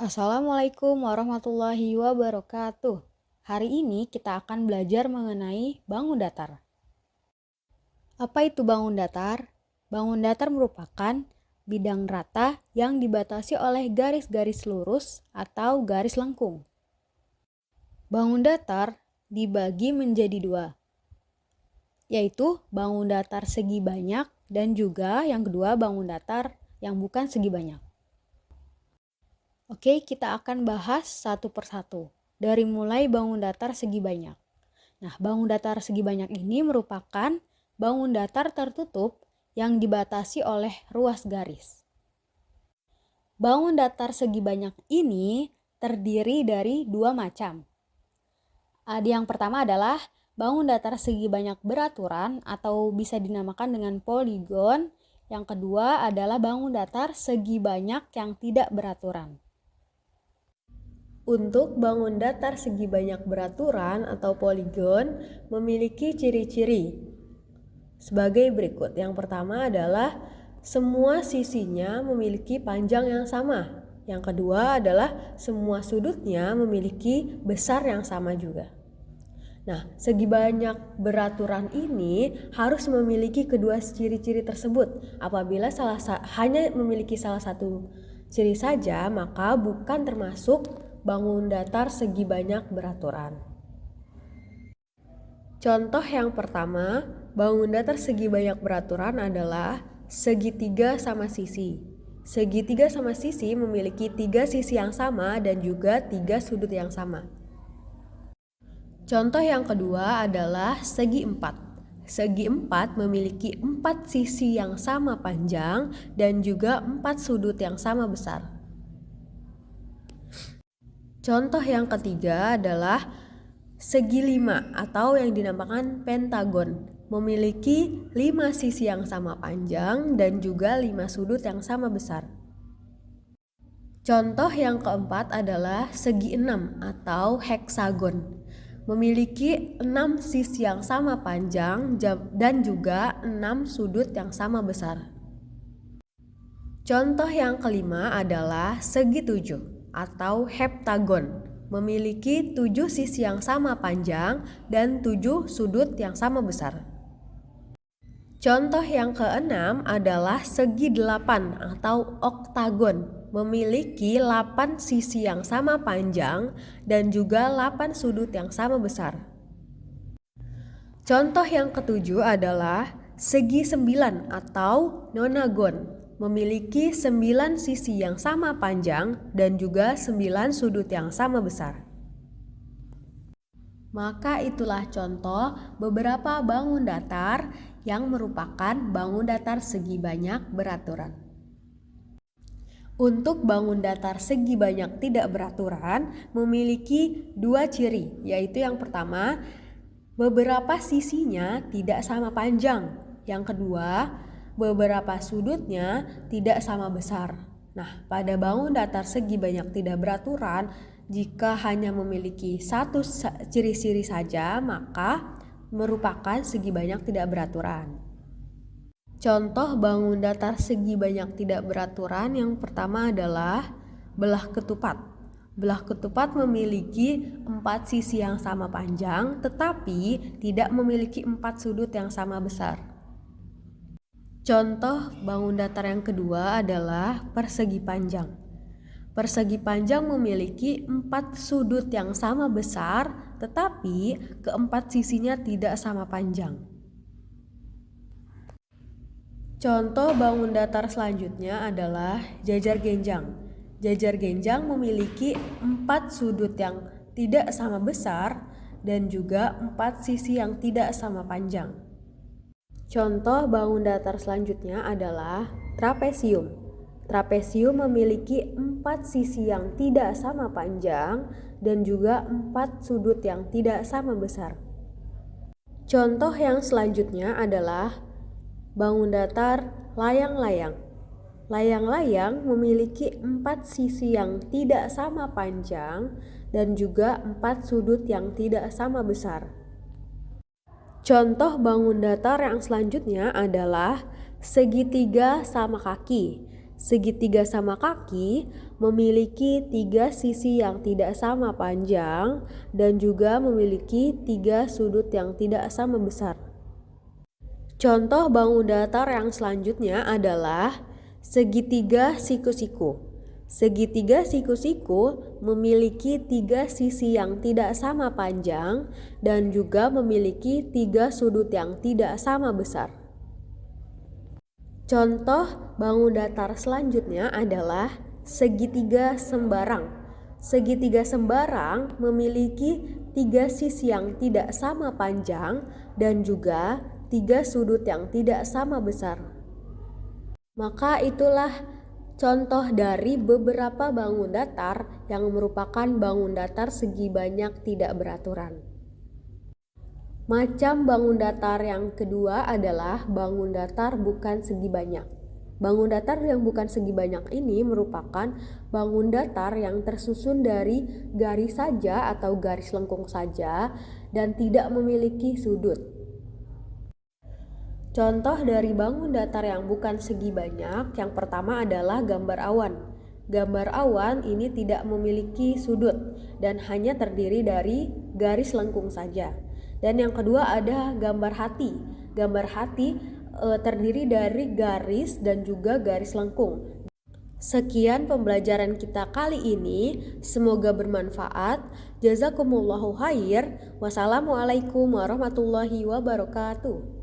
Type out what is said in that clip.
Assalamualaikum warahmatullahi wabarakatuh. Hari ini kita akan belajar mengenai bangun datar. Apa itu bangun datar? Bangun datar merupakan bidang rata yang dibatasi oleh garis-garis lurus atau garis lengkung. Bangun datar dibagi menjadi dua, yaitu bangun datar segi banyak dan juga yang kedua bangun datar yang bukan segi banyak. Oke, kita akan bahas satu persatu, dari mulai bangun datar segi banyak. Nah, bangun datar segi banyak ini merupakan bangun datar tertutup yang dibatasi oleh ruas garis. Bangun datar segi banyak ini terdiri dari dua macam. Yang pertama adalah bangun datar segi banyak beraturan atau bisa dinamakan dengan poligon. Yang kedua adalah bangun datar segi banyak yang tidak beraturan. Untuk bangun datar segi banyak beraturan atau poligon memiliki ciri-ciri sebagai berikut. Yang pertama adalah semua sisinya memiliki panjang yang sama. Yang kedua adalah semua sudutnya memiliki besar yang sama juga. Nah, segi banyak beraturan ini harus memiliki kedua ciri-ciri tersebut. Apabila hanya memiliki salah satu ciri saja, maka bukan termasuk bangun datar segi banyak beraturan. Contoh yang pertama, bangun datar segi banyak beraturan adalah segitiga sama sisi. Segitiga sama sisi memiliki 3 sisi yang sama dan juga 3 sudut yang sama. Contoh yang kedua adalah segi 4. Segi 4 memiliki 4 sisi yang sama panjang dan juga 4 sudut yang sama besar. Contoh yang ketiga adalah segi 5 atau yang dinamakan pentagon. Memiliki 5 sisi yang sama panjang dan juga 5 sudut yang sama besar. Contoh yang keempat adalah segi 6 atau heksagon. Memiliki 6 sisi yang sama panjang dan juga 6 sudut yang sama besar. Contoh yang kelima adalah segi 7 atau heptagon, memiliki 7 sisi yang sama panjang dan 7 sudut yang sama besar. Contoh yang keenam adalah segi 8 atau oktagon, memiliki 8 sisi yang sama panjang dan juga 8 sudut yang sama besar. Contoh yang ketujuh adalah segi 9 atau nonagon, memiliki 9 sisi yang sama panjang dan juga 9 sudut yang sama besar. Maka itulah contoh beberapa bangun datar yang merupakan bangun datar segi banyak beraturan. Untuk bangun datar segi banyak tidak beraturan memiliki 2 ciri, yaitu yang pertama, beberapa sisinya tidak sama panjang. Yang kedua, beberapa sudutnya tidak sama besar. Nah, pada bangun datar segi banyak tidak beraturan, jika hanya memiliki satu ciri-ciri saja, maka merupakan segi banyak tidak beraturan. Contoh bangun datar segi banyak tidak beraturan yang pertama adalah belah ketupat. Belah ketupat memiliki 4 sisi yang sama panjang tetapi tidak memiliki 4 sudut yang sama besar. Contoh bangun datar yang kedua adalah persegi panjang. Persegi panjang memiliki 4 sudut yang sama besar tetapi keempat sisinya tidak sama panjang. Contoh bangun datar selanjutnya adalah jajar genjang. Jajar genjang memiliki 4 sudut yang tidak sama besar dan juga 4 sisi yang tidak sama panjang. Contoh bangun datar selanjutnya adalah trapesium. Trapesium memiliki 4 sisi yang tidak sama panjang dan juga 4 sudut yang tidak sama besar. Contoh yang selanjutnya adalah bangun datar layang-layang. Layang-layang memiliki 4 sisi yang tidak sama panjang dan juga 4 sudut yang tidak sama besar. Contoh bangun datar yang selanjutnya adalah segitiga sama kaki. Segitiga sama kaki memiliki 3 sisi yang tidak sama panjang dan juga memiliki 3 sudut yang tidak sama besar. Contoh bangun datar yang selanjutnya adalah segitiga siku-siku. Segitiga siku-siku memiliki 3 sisi yang tidak sama panjang dan juga memiliki 3 sudut yang tidak sama besar. Contoh bangun datar selanjutnya adalah segitiga sembarang. Segitiga sembarang memiliki 3 sisi yang tidak sama panjang dan juga 3 sudut yang tidak sama besar. Maka itulah contoh dari beberapa bangun datar yang merupakan bangun datar segi banyak tidak beraturan. Macam bangun datar yang kedua adalah bangun datar bukan segi banyak. Bangun datar yang bukan segi banyak ini merupakan bangun datar yang tersusun dari garis saja atau garis lengkung saja dan tidak memiliki sudut. Contoh dari bangun datar yang bukan segi banyak, yang pertama adalah gambar awan. Gambar awan ini tidak memiliki sudut dan hanya terdiri dari garis lengkung saja. Dan yang kedua ada gambar hati. Gambar hati terdiri dari garis dan juga garis lengkung. Sekian pembelajaran kita kali ini, semoga bermanfaat. Jazakumullahu khair. Wassalamualaikum warahmatullahi wabarakatuh.